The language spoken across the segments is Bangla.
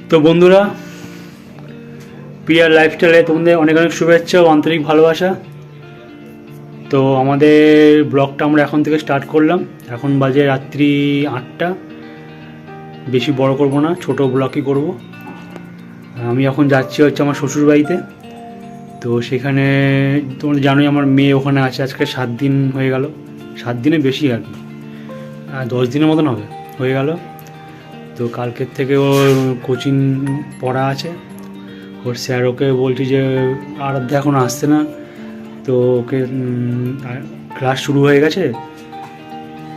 তো বন্ধুরা, পিয়ার লাইফস্টাইলে তোমাদের অনেক অনেক শুভেচ্ছা ও আন্তরিক ভালোবাসা। তো আমাদের ব্লগটা আমরা এখন থেকে স্টার্ট করলাম। এখন বাজে রাত্রি 8টা। বেশি বড় করব না, ছোট ব্লগই করব। আমি এখন যাচ্ছি হচ্ছে আমার শ্বশুরবাড়িতে। তো সেখানে তোমরা জানোই আমার মেয়ে ওখানে আছে। আজকে 7 দিন হয়ে গেল, 7 দিনে বেশি আর কি, 10 দিনের মতন হয়ে গেল। তো কালকের থেকে ওর কোচিং পড়া আছে। ওর স্যার ওকে বলছি যে আরাধ্যা এখন আসছে না, তো ওকে ক্লাস শুরু হয়ে গেছে,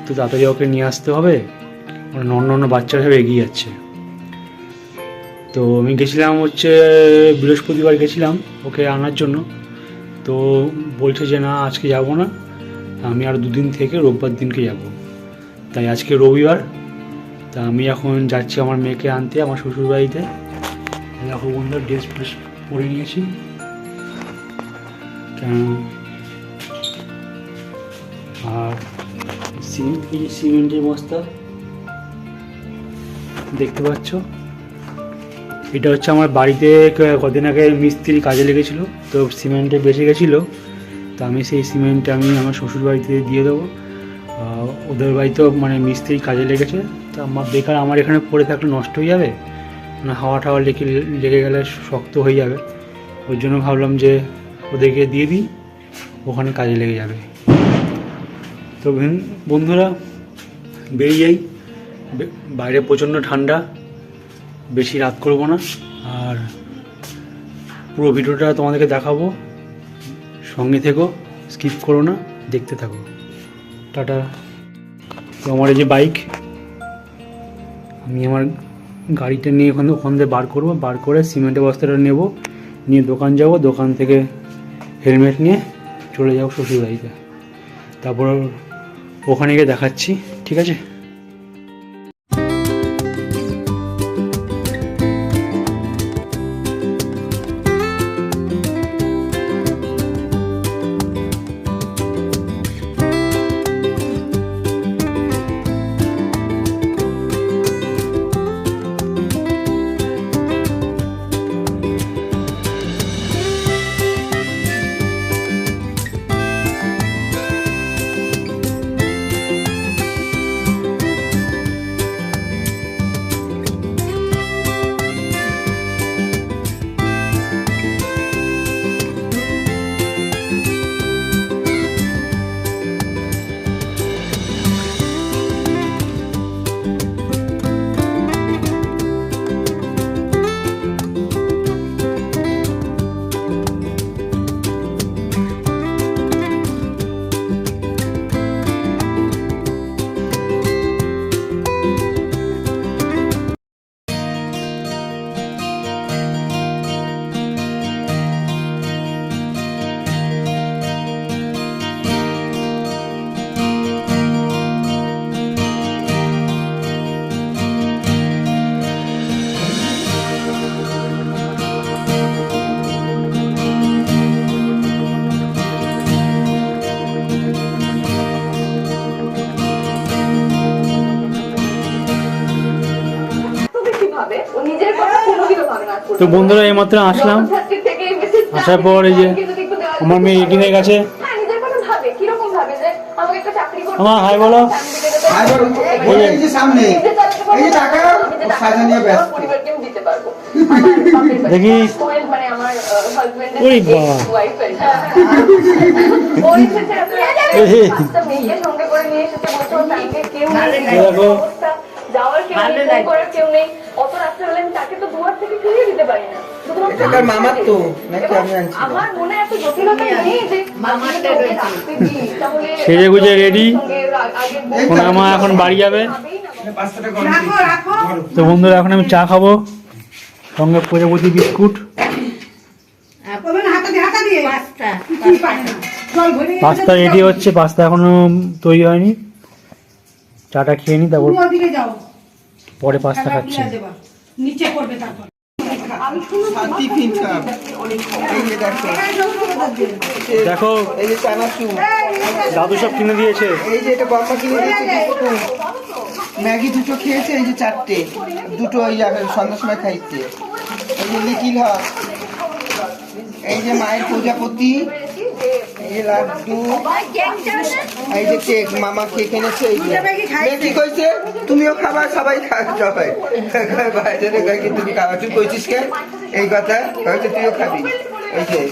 তো তাড়াতাড়ি ওকে নিয়ে আসতে হবে, অন্য বাচ্চারা সব এগিয়ে যাচ্ছে। তো আমি গেছিলাম হচ্ছে বৃহস্পতিবার গেছিলাম ওকে আনার জন্য। তো বলছে যে না আজকে যাব না, আমি আর 2 দিন থেকে রোববার দিনকে যাব। তাই আজকে রবিবার, তা আমি এখন যাচ্ছি আমার মেয়েকে আনতে আমার শ্বশুরবাড়িতে। দেখো বন্ধু, ড্রেস ফ্রেস পরে নিয়েছি, আর সিমেন্টের বস্তা দেখতে পাচ্ছ। এটা হচ্ছে আমার বাড়িতে কদিন আগে মিস্ত্রি কাজে লেগেছিলো, তো সিমেন্টে বেঁচে গেছিলো। তো আমি সেই সিমেন্ট আমি আমার শ্বশুর বাড়িতে দিয়ে দেবো। ওদের বাড়িতেও মানে মিস্ত্রি কাজে লেগেছে, তো আমার বেকার আমার এখানে পড়ে থাকলে নষ্ট হয়ে যাবে, মানে হাওয়া টাওয়া লেগে গেলে শক্ত হয়ে যাবে। ওই জন্য ভাবলাম যে ওদেরকে দিয়ে দিই, ওখানে কাজে লেগে যাবে। তো বন্ধুরা বেরিয়ে যাই, বাইরে প্রচণ্ড ঠান্ডা, বেশি রাত করবো না। আর পুরো ভিডিওটা তোমাদেরকে দেখাবো, সঙ্গে থেকো, স্কিপ করো না, দেখতে থাকো। টাটা। তো আমার এই যে বাইক, আমি আমার গাড়িটা নিয়ে ওখান থেকে বার করে সিমেন্টের বস্তাটা নিয়ে দোকান যাব, দোকান থেকে হেলমেট নিয়ে চলে যাবো শ্বশুরবাড়িতে। তারপর ওখানে গিয়ে দেখাচ্ছি, ঠিক আছে? তো বন্ধুরা এইমাত্র আসলাম, আসার পর এই যে আমার মেয়ে রেডি হয়ে গেছে। আমার হাই বলো। দেখি ওই বাবা, দেখো কেউ নেই, অত রাস্তা হলে আমি তাকে তো দুয়ার থেকে ফিরিয়ে দিতে পারি না। এটা মামার তো নাকি আমি আনছি, আমার মনে এত জটিলতা নেই যে মামারটা রাখতে দিই। তাহলে সেজে গুজে রেডি, মা এখন বাড়ি যাবে। তো বন্ধুরা এখন আমি চা খাবো, সঙ্গে প্রজাপতি বিস্কুট। পাস্তা রেডি হচ্ছে, পাস্তা এখনো তৈরি হয়নি। চাটা খেয়ে নি, তারপর পরে পাস্তা খাচ্ছি। দেখো দাদু সব কিনে দিয়েছে। ম্যাগি দুটো খেয়েছে, এই যে 4টে, দুটো ওই সন্ধ্যার সময় খাইছে। এই যে লিটিল হক, এই যে মায়ের প্রজাপতি, এই যে লাড্ডু, এই যে কেক, মামা কেক এনেছে। এই যে কি কইছে, তুমিও খাবা, সবাই খাবে বাইরে, তুমি খাবা, তুই কইছিস কে এই কথা, হয়তো তুইও খাবি। এই যে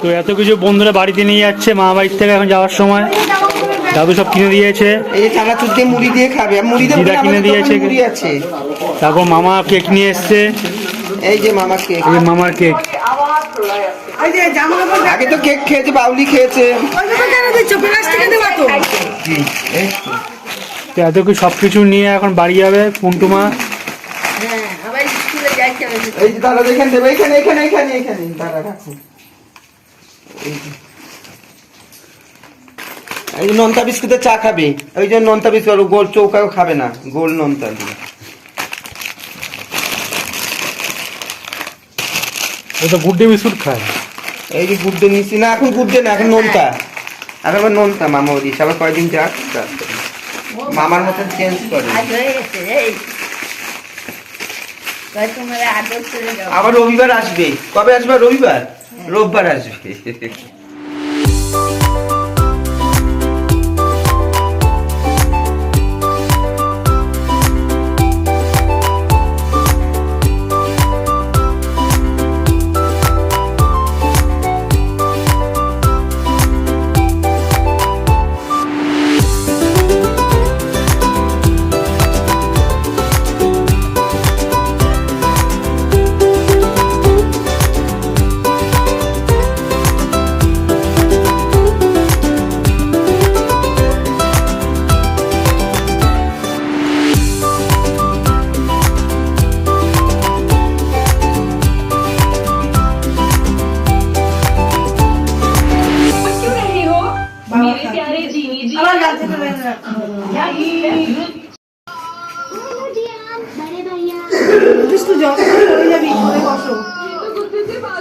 তো এত কিছু বন্ধুরা বাড়িতে নিয়ে যাচ্ছে মা বাড়ির থেকে এখন যাওয়ার সময়। দাদু সব কিনে দিয়েছে, এই যে চানাচুর দিয়ে মুড়ি দিয়ে খাবে, মুড়ি দিয়ে কিনে দিয়েছে, মুড়ি আছে। তারপর মামা কেক নিয়ে এসছে, এই যে মামা কেক, এই মামার কেক। আগে তো কেক খেয়েছে, বাউলি খেয়েছে। এত কিছু সবকিছু নিয়ে এখন বাড়ি যাবে পুন্টুমা। এই যে দাদা এখানে দেবে, এখানে এখানে এখানে এখানে দাদা রাখুন। এই যে নোনতা বিস্কুটের চা খাবে, ওই যে নোনতা বিস্কুট, গোল চৌকাও খাবে না, গোল নোনতা দিয়ে। ও তো গুড্ডে বিস্কুট খায়। এই যে গুড্ডে নিচ্ছি না, এখন গুড্ডে না, এখন নোনতা, এখন আবার নোনতা। মামা ওদিস আবার কয়দিন যাক, মামার মতন চেঞ্জ করে। আবার রবিবার আসবে, কবে আসবে? রবিবার, রোববার আসবে।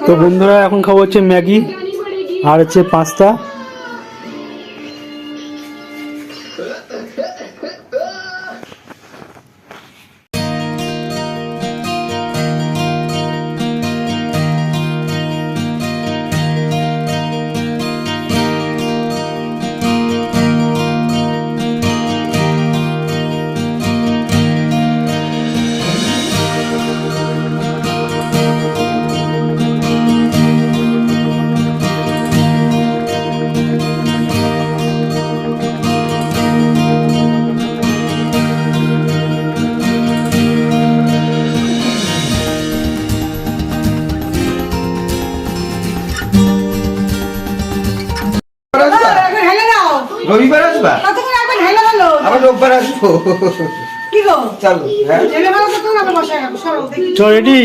তো বন্ধুরা এখন খাবো হচ্ছে ম্যাগি আর হচ্ছে পাস্তা। রবিবার আসবা, আবার রোববার আসবো। চলো, চল রেডি,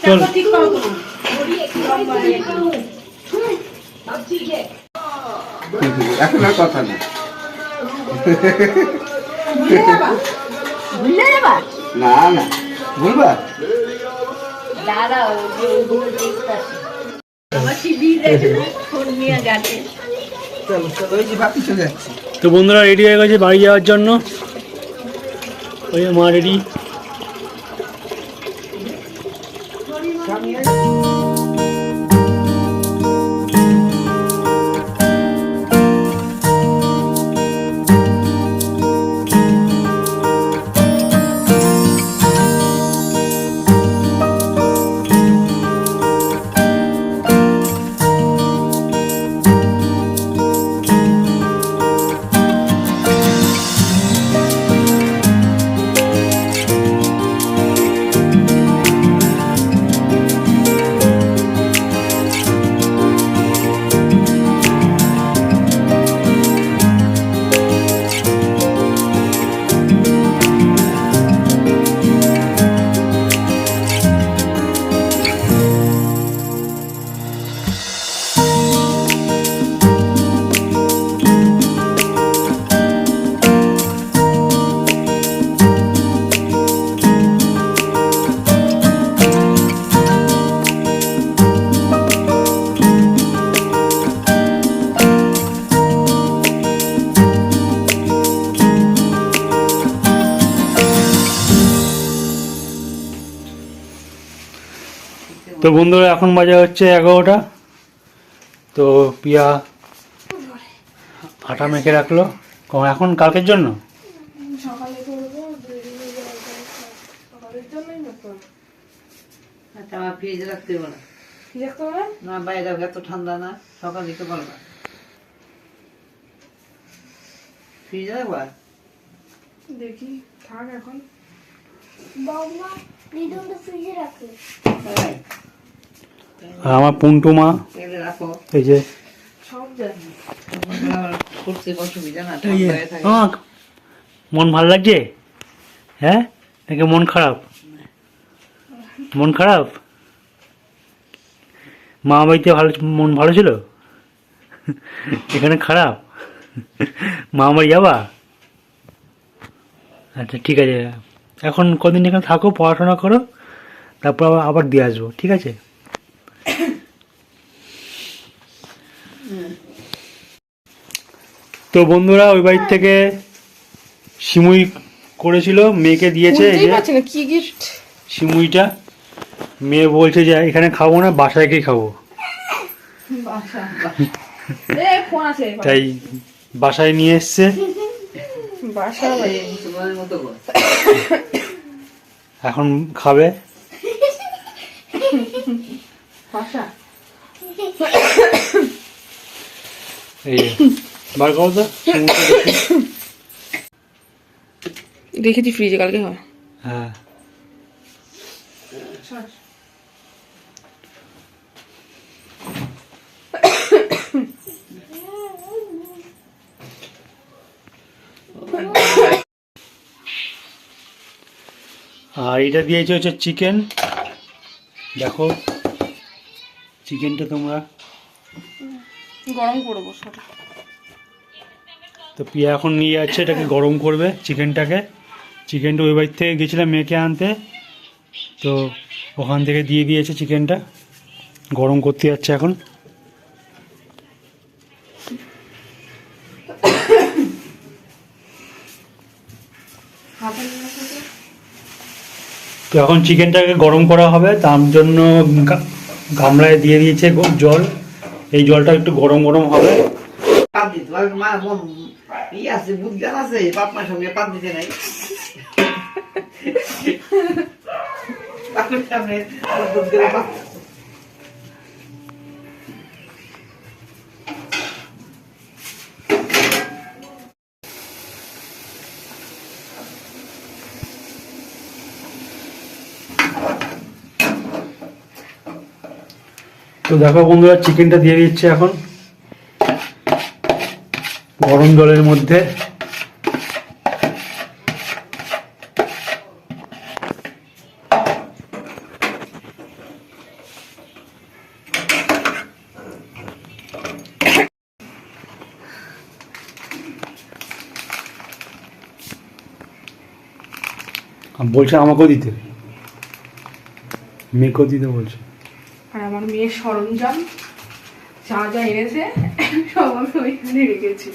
চল। এখন আর কথা নেই। না না ভুলবা, তো বন্ধুরা রেডি হয়ে গেছে বাড়ি যাওয়ার জন্য। ওই মা রেডি। তো বন্ধুরা এখন বাজে হচ্ছে 11টা। তো পিয়া আটা মেখে রাখলো এখন কালকের জন্য। সকালে করবো, সকালের জন্যই না তো। আচ্ছা, আমার ফ্রিজে রাখতে বলো দেখতে হবে না, বাইরে এত ঠান্ডা না, সকালে তো বলো না ফ্রিজে রাখবা। দেখি থাক এখন। বাবা লিটনটা ফ্রিজে রাখে। হ্যাঁ, আর আমার পুন্টু মা তেলে রাখো, এই যে সব জানি। করতে অসুবিধা না, এই যে, ঠান্ডা হয়ে থাকে। মন ভালো লাগছে? হ্যাঁ নাকি মন খারাপ? মন খারাপ? মা বাড়িতে ভালো, মন ভালো ছিল, এখানে খারাপ। মা বাড়ি যাবা? আচ্ছা ঠিক আছে, এখন কদিন এখানে থাকো, পড়াশোনা করো, তারপর আবার দিয়ে আসবো, ঠিক আছে? তো বন্ধুরা ওই বাড়ির থেকে সিমুই করেছিল, মেয়েকে দিয়েছে। এই বুঝতেই যে পারছি না কি গিফট। সিমুইটা মেয়ে বলছে যে এখানে খাবো না, বাসায় গিয়ে খাবো। বাসা ফোন আছে তাই বাসায় নিয়ে এসছে, বাসা এই মুসলমানের মতো কর। এখন খাবে। বাসা এই যে, বার করো তো সিমুইটা দেখি। দেখেছি ফ্রিজে কালকে হয়। হ্যাঁ আর এটা দিয়েছে হচ্ছে চিকেন। দেখো চিকেনটা তোমরা। গরম করবো সেটা। তো পিয়া এখন নিয়ে যাচ্ছে, এটাকে গরম করবে চিকেনটাকে। চিকেনটা ওই বাড়ি থেকে গেছিলাম মেয়েকে আনতে, তো ওখান থেকে দিয়ে দিয়েছে চিকেনটা, গরম করতে যাচ্ছে এখন। তো এখন চিকেনটাকে গরম করা হবে, তার জন্য গামলায় দিয়ে দিয়েছে জল। এই জলটা একটু গরম গরম হবে। পাত দিতে আর মা ইয়ে আছে, বুদ্ধি আছে, বাপ মার সঙ্গে পাত দিতে নাই। বাপের সামনে দুধ করে পাত। তো দেখো বন্ধুরা চিকেনটা দিয়ে দিচ্ছে এখন গরম জলের মধ্যে। বলছে আমাকেও দিতে, মেয়েকেও দিতে বলছে। আর আমার মেয়ের সরঞ্জাম যা যা এনেছে সব আমি ওইখানে রেখেছি।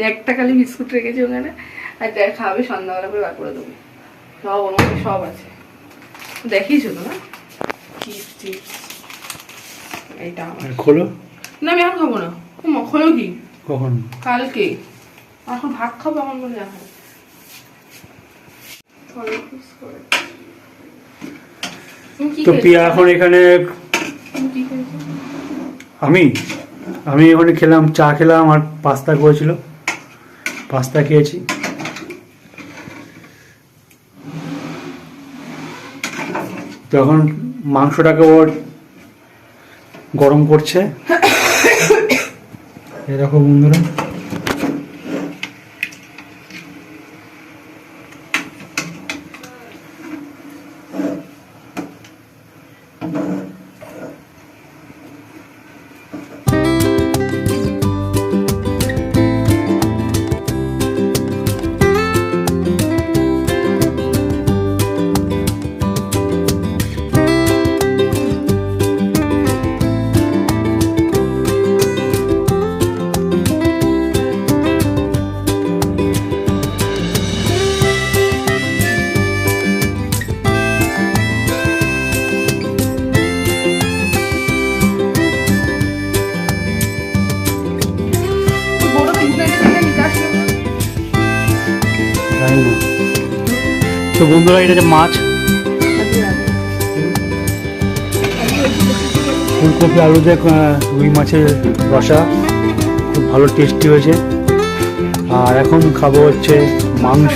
একটা খালি বিস্কুট রেখেছি ওখানে, আর যা খাবে সন্ধ্যাবেলা করে বার করে দেবো। সব ওর মধ্যে সব আছে, দেখিয়েছো তো না? চিপস চিপস এইটা আমার। আর খোলো। না আমি এখন খাবো না। খোলো কি? কখন? কালকে। এখন ভাত খাবো এখন বলে দেখা। তো পিয়া এখন এখানে, আমি ওখানে খেলাম, চা খেলাম আর পাস্তা করেছিল, পাস্তা খেয়েছি। তো এখন মাংসটাকে ওর গরম করছে। এই দেখো বন্ধুরা, তো বন্ধুরা এটা যে মাছ, ফুলকপি আলু দিয়ে রুই মাছের রসা, খুব ভালো টেস্টি হয়েছে। আর এখন খাবো হচ্ছে মাংস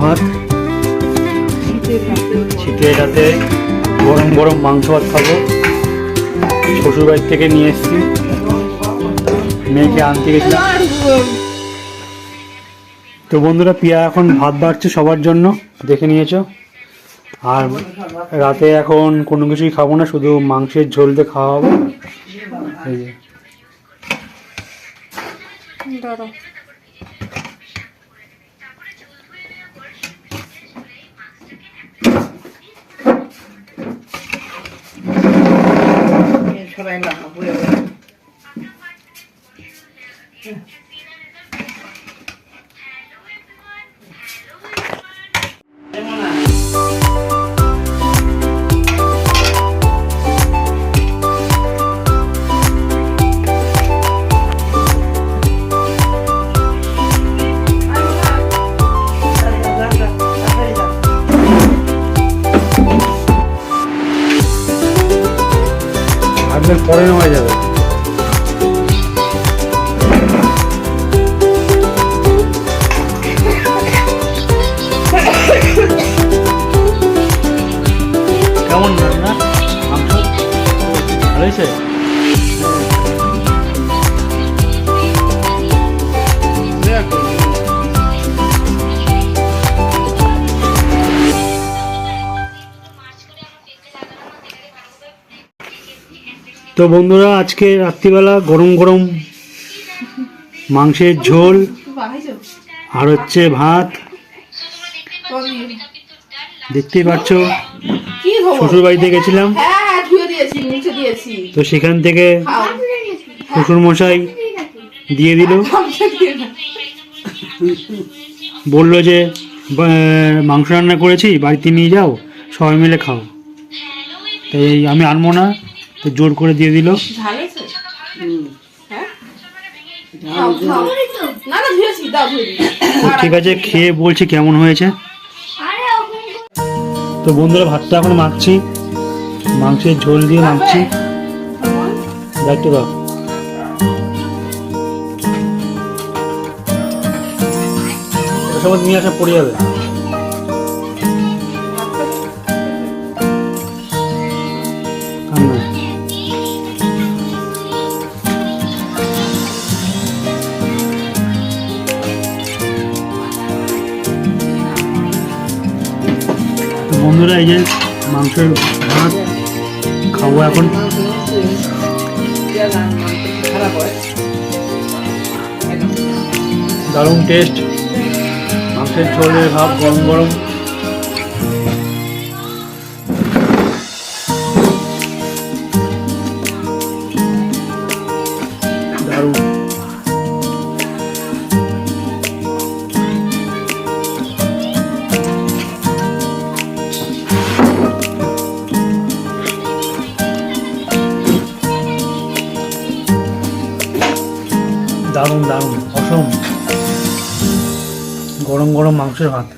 ভাত, শীতের রাতে গরম গরম মাংস ভাত খাবো। শ্বশুরবাড়ি থেকে নিয়ে এসেছি, মেয়েকে আনতে গেছিলাম। তো বন্ধুরা পিয়া এখন ভাত বাড়ছে সবার জন্য, দেখে নিয়েছো। আর রাতে এখন কোনো কিছুই খাবো না, শুধু মাংসের ঝোল দিয়ে খাওয়া হবে। এই যে সবাই না আপনার পরে নেওয়া যাবে। কেমন রান্না মাংস? ভালো হয়েছে? তো বন্ধুরা আজকে রাত্রিবেলা গরম গরম মাংসের ঝোল আর হচ্ছে ভাত, দেখতেই পাচ্ছ। শ্বশুর বাড়িতে গেছিলাম, তো সেখান থেকে শ্বশুর মশাই দিয়ে দিল, বললো যে মাংস রান্না করেছি, বাড়িতে নিয়ে যাও, সবাই মিলে খাও। তাই আমি আনবো না, তো জোর করে দিয়ে দিল। ঠিক আছে, খেয়ে বলছি কেমন হয়েছে। তো বন্ধুরা ভাতটা এখন মাখছি, মাংসের ঝোল দিয়ে মাখছি। দেখতে দাও, সব নিয়ে আসা পড়ে যাবে। বন্ধুরা এই যে মাংসের ভাত খাবো এখন। দারুণ টেস্ট, মাংসের ঝোলের ভাত গরম গরম। দারুণ। দারুণ দারুণ, অসম গরম গরম মাংসের ভাত।